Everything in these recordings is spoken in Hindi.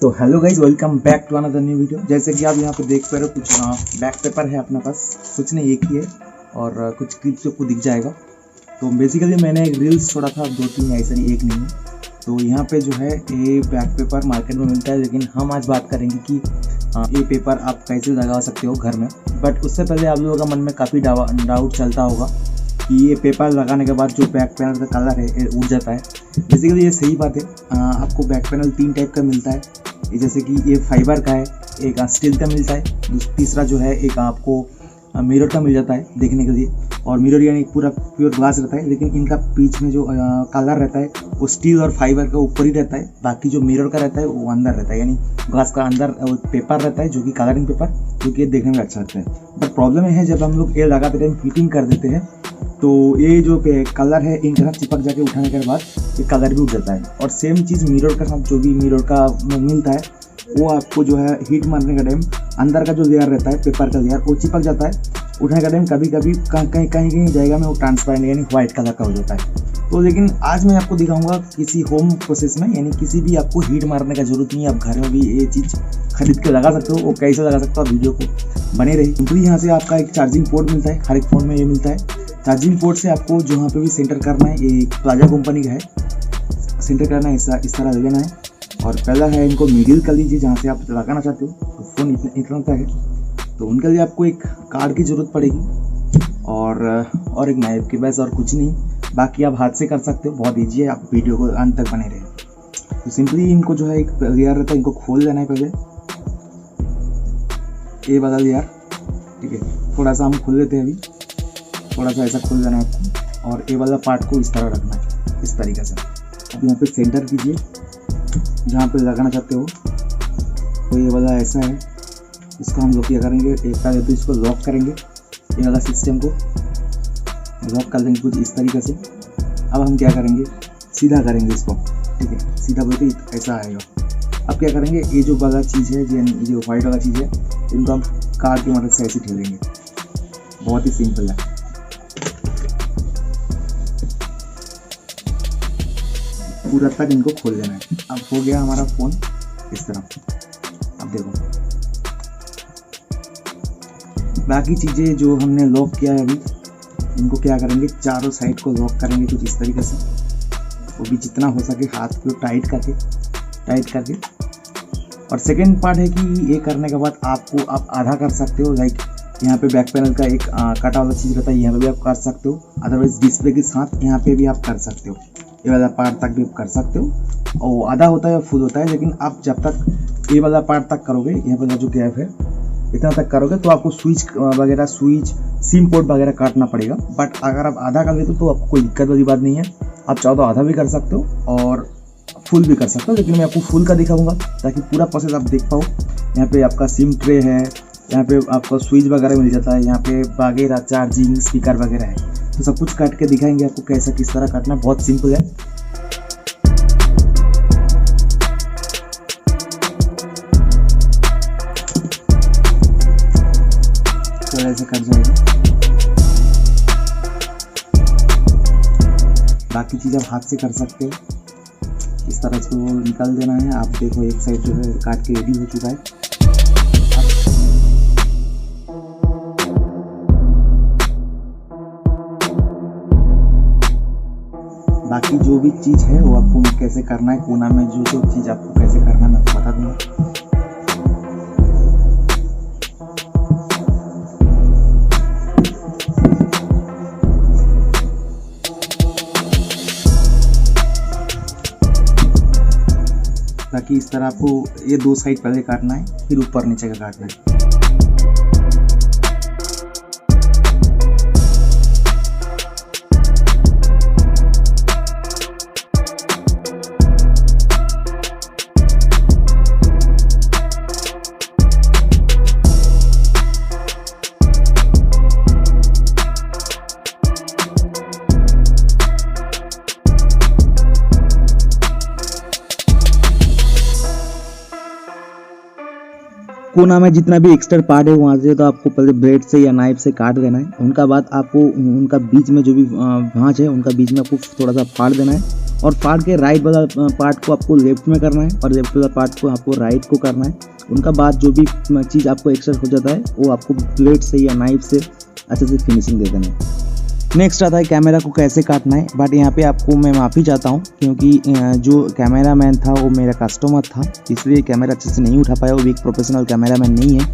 तो hello guys, welcome back to another new video. जैसे कि आप यहाँ पे देख पा रहे हो, कुछ बैक पेपर है अपने पास, कुछ नहीं एक ही है और कुछ क्लिप्स आपको दिख जाएगा। तो बेसिकली मैंने एक रील्स छोड़ा था, 2-3 ऐसे नहीं, एक नहीं। तो यहाँ पे जो है ये बैक पेपर मार्केट में मिलता है, लेकिन हम आज बात करेंगे कि ये पेपर आप कैसे लगा सकते हो घर में। बट उससे पहले आप लोगों का मन में काफ़ी डाउट चलता होगा कि ये पेपर लगाने के बाद जो बैक पैनल का कलर है ये उड़ जाता है। बेसिकली ये सही बात है। आपको बैक पैनल 3 टाइप का मिलता है, जैसे कि ये फाइबर का है, एक स्टील का मिलता है, तीसरा जो है एक आपको मिरर का मिल जाता है देखने के लिए। और मिरर यानी पूरा प्योर ग्लास रहता है, लेकिन इनका बीच में जो कलर रहता है वो स्टील और फाइबर का ऊपर ही रहता है। बाकी जो मिरर का रहता है वो अंदर रहता है, यानी ग्लास का अंदर पेपर रहता है जो कि कलरिंग पेपर, जो कि देखने में अच्छा लगता है। बट प्रॉब्लम ये है, जब हम लोग ये लगाते टाइम फिटिंग कर देते हैं तो ये जो कलर है इन तरफ चिपक जाके उठाने के बाद ये कलर भी उठ जाता है। और सेम चीज़ मिरर का साथ जो भी मिरर का मिलता है वो आपको जो है हीट मारने का टाइम अंदर का जो लेयर रहता है पेपर का लेयर वो चिपक जाता है। उठाने का टाइम कभी कभी कहीं जगह में वो ट्रांसपेरेंट यानी व्हाइट कलर का हो जाता है। तो लेकिन आज मैं आपको दिखाऊंगा किसी होम प्रोसेस में, यानी किसी भी आपको हीट मारने का जरूरत नहीं है, आप घर में भी ये चीज़ खरीद के लगा सकते हो। वो कैसे लगा सकते हो, वीडियो को बने रही। सिंपली यहाँ से आपका एक चार्जिंग पोर्ट मिलता है, हर एक फ़ोन में ये मिलता है। चार्जिंग पोर्ट से आपको जहाँ पे भी सेंटर करना है, ये प्लाजा कंपनी का है, सेंटर करना है इस तरह लेना है। और पहला है इनको मिडिल कर लीजिए जहाँ से आप लगाना चाहते हो। तो फ़ोन इतना है, तो उनके लिए आपको एक कार्ड की ज़रूरत पड़ेगी और एक नाइफ की, बस और कुछ नहीं। बाकी आप हाथ से कर सकते हो, बहुत ईजी है। आप वीडियो को अंत तक बने रहे। तो सिंपली इनको जो है एक लेयर रहता है, इनको खोल लेना है पहले, ये वाला लेयर, ठीक है। थोड़ा सा हम खोल लेते हैं, अभी थोड़ा सा ऐसा खोल देना है आपको, और ये वाला पार्ट को इस तरह रखना है, इस तरीके से। अब यहाँ पे सेंटर कीजिए जहाँ पे लगाना चाहते हो, तो ये वाला ऐसा है। इसको हम लोग क्या करेंगे, एक पहले तो इसको लॉक करेंगे, ये वाला सिस्टम को लॉक कर देंगे कुछ इस तरीके से। अब हम क्या करेंगे, सीधा करेंगे इसको, ठीक है। सीधा बोलते ऐसा आएगा। अब क्या करेंगे, ये जो वाला चीज़ है, जो वाइट वाला चीज़ है, इनको हम कार्ड की मदद से ऐसे ठेलेंगे। बहुत ही सिंपल है। पूरा तक इनको खोल लेना है। अब हो गया हमारा फ़ोन इस तरह। अब देखो बाकी चीज़ें जो हमने लॉक किया है, अभी इनको क्या करेंगे, चारों साइड को लॉक करेंगे कुछ इस तरीके से। वो भी जितना हो सके हाथ को टाइट करके। और सेकेंड पार्ट है कि ये करने के बाद आप आधा कर सकते हो। लाइक यहाँ पे बैक पैनल का एक कटा वाला चीज़ रहता है, यहाँ पे भी आप कर सकते हो। अदरवाइज डिस्प्ले के साथ यहाँ पे भी आप कर सकते हो, ये वाला पार्ट तक भी कर सकते हो। और आधा होता है या फुल होता है, लेकिन आप जब तक ये वाला पार्ट तक करोगे, यहाँ वाला जो गैप है इतना तक करोगे, तो आपको स्विच सिम पोर्ट वगैरह काटना पड़ेगा। बट अगर आप आधा कर लेते हो तो आपको कोई दिक्कत वाली बात नहीं है। आप चाहो तो आधा भी कर सकते हो और फुल भी कर सकते हो, लेकिन मैं आपको फुल का दिखाऊंगा ताकि पूरा प्रोसेस आप देख पाओ। यहाँ पे आपका सिम ट्रे है, यहाँ पे आपका स्विच वगैरह मिल जाता है, यहाँ पे वगैरह चार्जिंग स्पीकर वगैरह है। तो सब कुछ काट के दिखाएंगे आपको कैसा किस तरह काटना, बहुत सिंपल है। तो ऐसे कट जाएगा। बाकी चीज़ आप हाथ से कर सकते हो, इस तरह इसको निकाल देना है। आप देखो एक साइड जो है काट के रेडी हो चुका है। बाकी जो भी चीज़ है वो आपको कैसे करना है, कोना में जो चीज़ आपको कैसे करना है मैं आपको बता दूँगा। बाकी इस तरह आपको ये 2 साइड पहले काटना है, फिर ऊपर नीचे का काटना है। कोना में जितना भी एक्स्ट्रा पार्ट है वहाँ से तो आपको पहले ब्लेड से या नाइफ से काट देना है। उनका बाद आपको उनका बीच में जो भी भांज है उनका बीच में आपको थोड़ा सा फाड़ देना है और फाड़ के राइट वाला पार्ट को आपको लेफ्ट में करना है और लेफ्ट वाला पार्ट को आपको राइट को करना है। उनका बाद जो भी चीज़ आपको एक्स्ट्रा हो जाता है वो आपको ब्लेड से या नाइफ से अच्छे से फिनिशिंग दे देना है। नेक्स्ट आता है कैमरा को कैसे काटना है। बट यहाँ पे आपको मैं माफ़ी चाहता हूँ क्योंकि जो कैमरा मैन था वो मेरा कस्टमर था, इसलिए कैमरा अच्छे से नहीं उठा पाया। वो भी एक प्रोफेशनल कैमरा मैन नहीं है।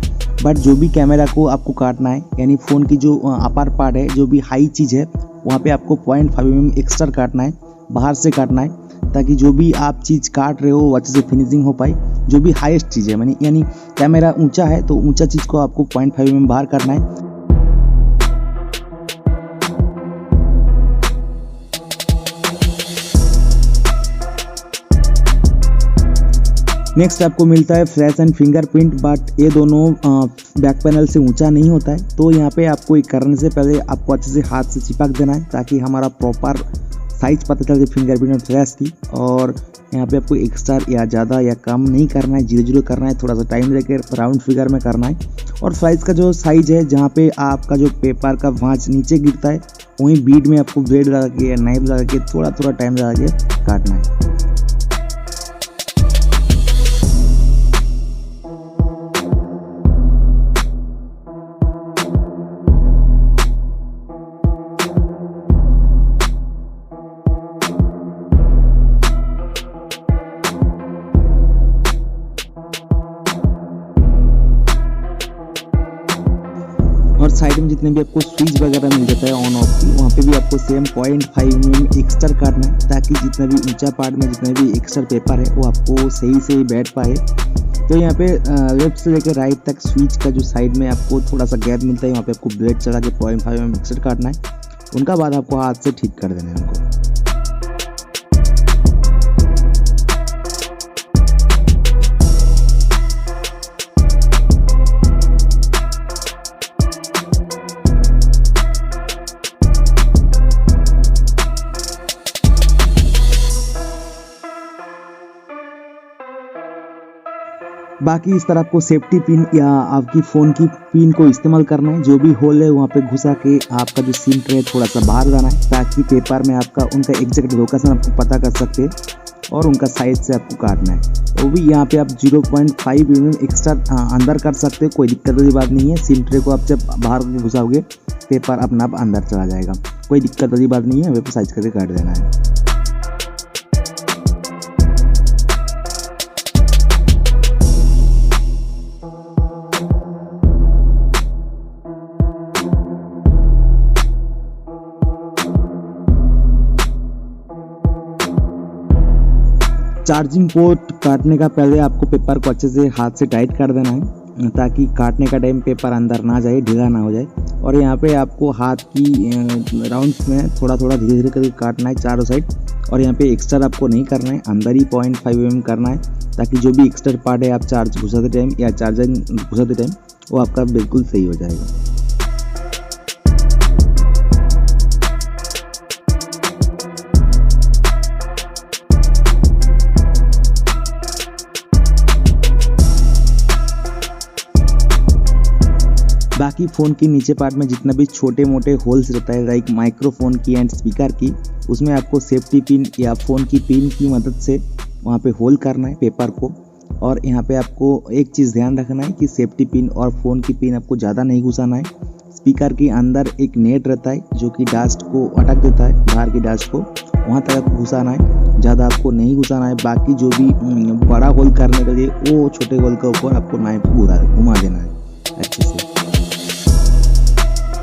बट जो भी कैमरा को आपको काटना है यानी फ़ोन की जो अपर पार्ट है, जो भी हाई चीज़ है, वहाँ पे आपको 0.5 mm एक्स्ट्रा काटना है, बाहर से काटना है, ताकि जो भी आप चीज़ काट रहे हो वो अच्छे से फिनिशिंग हो पाए। जो भी हाईएस्ट चीज़ है यानी कैमरा ऊँचा है तो ऊँचा चीज़ को आपको 0.5 mm बाहर करना है। नेक्स्ट आपको मिलता है फ्लैश एंड फिंगरप्रिंट, बट ये दोनों बैक पैनल से ऊंचा नहीं होता है। तो यहाँ पे आपको एक करने से पहले आपको अच्छे से हाथ से चिपक देना है ताकि हमारा प्रॉपर साइज पता चले फिंगरप्रिंट और फ्लैश की। और यहाँ पे आपको एक्स्ट्रा या ज़्यादा या कम नहीं करना है, 0 0 करना है, थोड़ा सा टाइम लेकर राउंड फिगर में करना है। और फ्लाइज का जो साइज है, जहाँ पे आपका जो पेपर का भांज नीचे गिरता है वहीं बीड में आपको ब्लेड लगा के या नाइफ लगा के थोड़ा टाइम लगा के काटना है। और साइड में जितने भी आपको स्विच वगैरह मिल जाता है ऑन ऑफ की, वहाँ पे भी आपको सेम 0.5 mm एक्स्ट्रा काटना है ताकि जितना भी ऊंचा पार्ट में जितना भी एक्स्ट्रा पेपर है वो आपको सही से बैठ पाए। तो यहाँ पे लेफ्ट से लेकर राइट तक स्विच का जो साइड में आपको थोड़ा सा गैप मिलता है, वहाँ पे आपको ब्लेड चला के 0.5 mm एक्स्ट्रा काटना है। उनका बाद आपको हाथ से ठीक कर देना है उनको। बाकी इस तरह आपको सेफ्टी पिन या आपकी फ़ोन की पिन को इस्तेमाल करना है। जो भी होल है वहाँ पे घुसा के आपका जो सिम ट्रे है थोड़ा सा बाहर जाना है ताकि पेपर में आपका उनका एग्जैक्ट लोकेशन आपको पता कर सकते हैं और उनका साइज से आपको काटना है। वो भी यहाँ पे आप 0.5 mm एक्स्ट्रा अंदर कर सकते हो, कोई दिक्कत वाली बात नहीं है। सिम ट्रे को आप जब बाहर घुसाओगे पेपर अपना आप अंदर चला जाएगा, कोई दिक्कत वाली बात नहीं है। वहाँ पे साइज करके काट देना है। चार्जिंग पोर्ट काटने का पहले आपको पेपर को अच्छे से हाथ से टाइट कर देना है ताकि काटने का टाइम पेपर अंदर ना जाए, ढीला ना हो जाए। और यहाँ पे आपको हाथ की राउंड्स में थोड़ा धीरे करके काटना है चारों साइड। और यहाँ पे एक्स्ट्रा आपको नहीं करना है, अंदर ही 0.5 mm करना है ताकि जो भी एक्स्ट्रा पार्ट है आप चार्ज घुसाते टाइम या चार्जिंग घुसाते टाइम वो आपका बिल्कुल सही हो जाएगा। बाकी फ़ोन की नीचे पार्ट में जितना भी छोटे मोटे होल्स रहता है लाइक माइक्रोफोन की एंड स्पीकर की, उसमें आपको सेफ्टी पिन या फ़ोन की पिन की मदद से वहाँ पे होल करना है पेपर को। और यहाँ पे आपको एक चीज़ ध्यान रखना है कि सेफ्टी पिन और फ़ोन की पिन आपको ज़्यादा नहीं घुसाना है। स्पीकर के अंदर एक नेट रहता है जो कि डस्ट को अटक देता है, बाहर की डस्ट को, वहाँ तक आपको घुसाना है, ज़्यादा आपको नहीं घुसाना है। बाकी जो भी बड़ा होल करने के लिए वो छोटे होल के ऊपर आपको नाइफ घुमा देना है अच्छे से।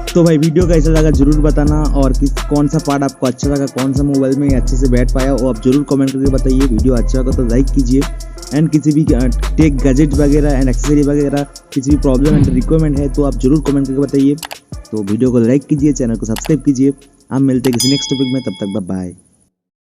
तो भाई वीडियो कैसा लगा जरूर बताना, और कौन सा पार्ट आपको अच्छा लगा, कौन सा मोबाइल में अच्छे से बैठ पाया वो आप जरूर कमेंट करके बताइए। वीडियो अच्छा लगा तो लाइक कीजिए, एंड किसी भी टेक गैजेट वगैरह एंड एक्सेसरी वगैरह किसी भी प्रॉब्लम एंड रिक्वायरमेंट है तो आप जरूर कमेंट करके बताइए। तो वीडियो को लाइक कीजिए, चैनल को सब्सक्राइब कीजिए। हम मिलते हैं किसी नेक्स्ट टॉपिक में, तब तक बाय बाय।